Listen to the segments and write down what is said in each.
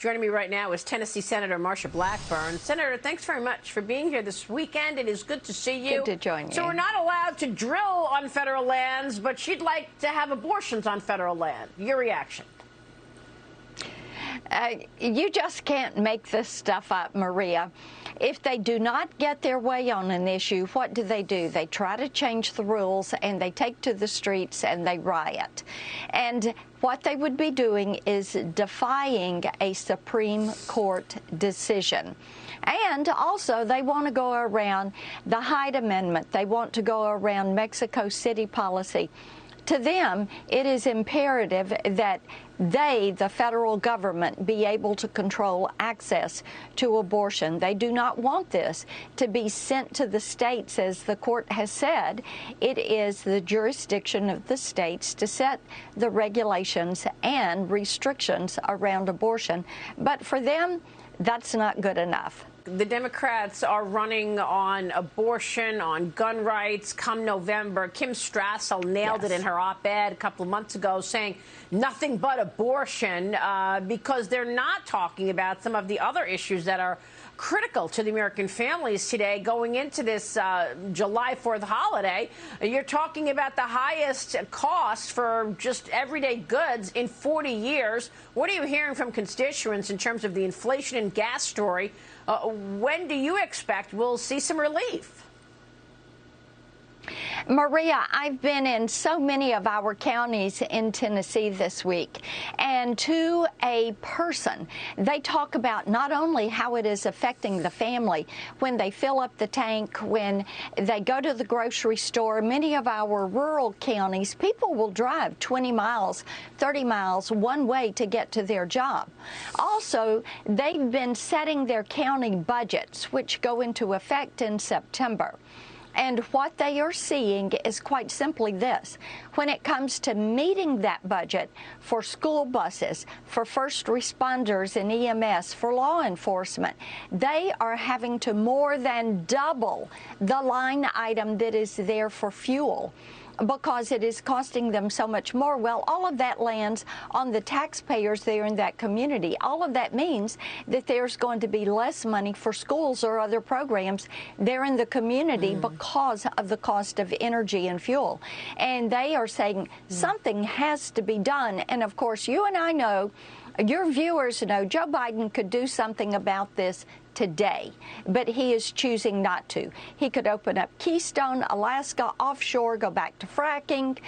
Joining me right now is Tennessee Senator Marsha Blackburn. Senator, thanks very much for being here this weekend. It is good to see you. Good to join you. So we're not allowed to drill on federal lands, but she'd like to have abortions on federal land. Your reaction? You just can't make this stuff up, Maria. If they do not get their way on an issue, what do? They try to change the rules, and they take to the streets and they riot. And what they would be doing is defying a Supreme Court decision. And also, they want to go around the Hyde Amendment. They want to go around Mexico City policy. To them, it is imperative that they, the federal government, be able to control access to abortion. They do not want this to be sent to the states. As the court has said, it is the jurisdiction of the states to set the regulations and restrictions around abortion. But for them, that's not good enough. The Democrats are running on abortion, on gun rights come November. Kim Strassel nailed it in her op-ed a couple of months ago, saying nothing but abortion because they're not talking about some of the other issues that are critical to the American families today going into this July 4th holiday. You're talking about the highest cost for just everyday goods in 40 years. What are you hearing from constituents in terms of the inflation and gas story? When do you expect we'll see some relief? Maria, I've been in so many of our counties in Tennessee this week, and to a person, they talk about not only how it is affecting the family when they fill up the tank, when they go to the grocery store. Many of our rural counties, people will drive 20 miles, 30 miles one way to get to their job. Also, they've been setting their county budgets, which go into effect in September. And what they are seeing is quite simply this. When it comes to meeting that budget for school buses, for first responders and EMS, for law enforcement, they are having to more than double the line item that is there for fuel, because it is costing them so much more. Well, all of that lands on the taxpayers there in that community. All of that means that there's going to be less money for schools or other programs there in the community because of the cost of energy and fuel. And they are saying something has to be done. And of course, you and I know, your viewers know, Joe Biden could do something about this today, but he is choosing not to. He could open up Keystone, Alaska, offshore, go back to fracking,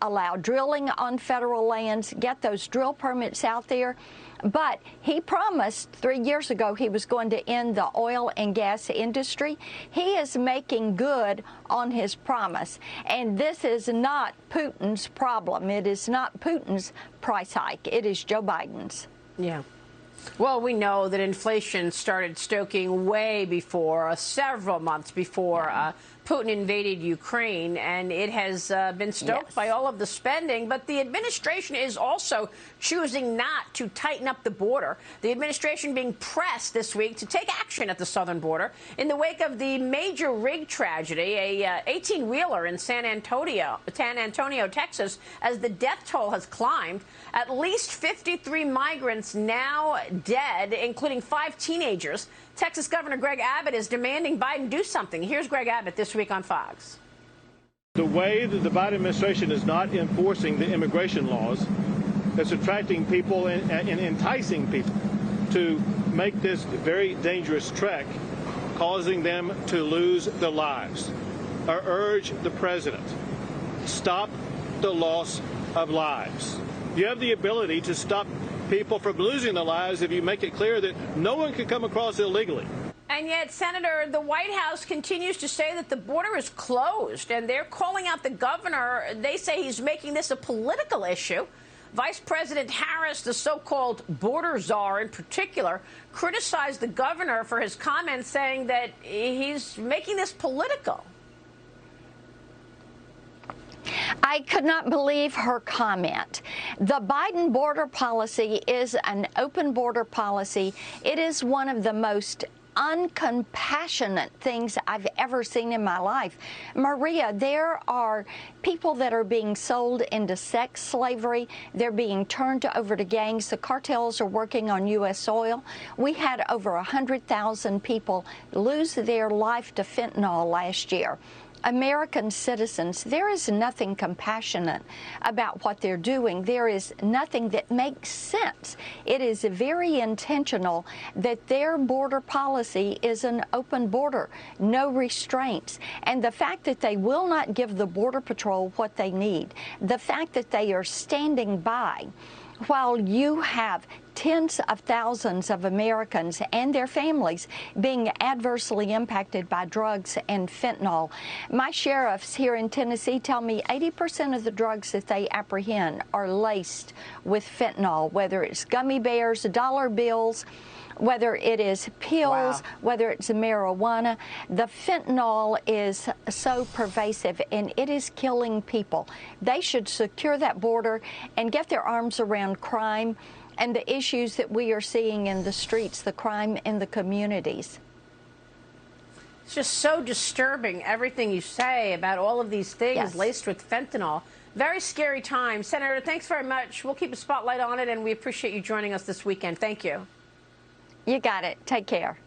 allow drilling on federal lands, get those drill permits out there. But he promised 3 years ago he was going to end the oil and gas industry. He is making good on his promise. And this is not Putin's problem. It is not Putin's price hike. It is Joe Biden's. Yeah. Well, we know that inflation started stoking way before, several months before Putin invaded Ukraine, and it has been stoked by all of the spending. But the administration is also choosing not to tighten up the border. The administration being pressed this week to take action at the southern border in the wake of the major rig tragedy, a 18-wheeler in San Antonio, Texas, as the death toll has climbed. At least 53 migrants now dead, including 5 teenagers. Texas Governor Greg Abbott is demanding Biden do something. Here's Greg Abbott this week on Fox. The way that the Biden administration is not enforcing the immigration laws, that's attracting people and enticing people to make this very dangerous trek, causing them to lose their lives. I urge the president, stop the loss of lives. You have the ability to stop people from losing their lives if you make it clear that no one can come across illegally. And yet, Senator, the White House continues to say that the border is closed, and they're calling out the governor. They say he's making this a political issue. Vice President Harris, the so-called border czar in particular, criticized the governor for his comments, saying that he's making this political. I could not believe her comment. The Biden border policy is an open border policy. It is one of the most uncompassionate things I've ever seen in my life. Maria, there are people that are being sold into sex slavery. They're being turned over to gangs. The cartels are working on U.S. soil. We had over 100,000 people lose their life to fentanyl last year. American citizens, there is nothing compassionate about what they're doing. There is nothing that makes sense. It is very intentional that their border policy is an open border, no restraints. And the fact that they will not give the Border Patrol what they need, the fact that they are standing by while you have tens of thousands of Americans and their families being adversely impacted by drugs and fentanyl. My sheriffs here in Tennessee tell me 80% of the drugs that they apprehend are laced with fentanyl, whether it's gummy bears, dollar bills, whether it is pills, whether it's marijuana. The fentanyl is so pervasive, and it is killing people. They should secure that border and get their arms around crime and the issues that we are seeing in the streets, the crime in the communities. It's just so disturbing, everything you say about all of these things laced with fentanyl. Very scary time. Senator, thanks very much. We'll keep a spotlight on it, and we appreciate you joining us this weekend. Thank you. You got it. Take care.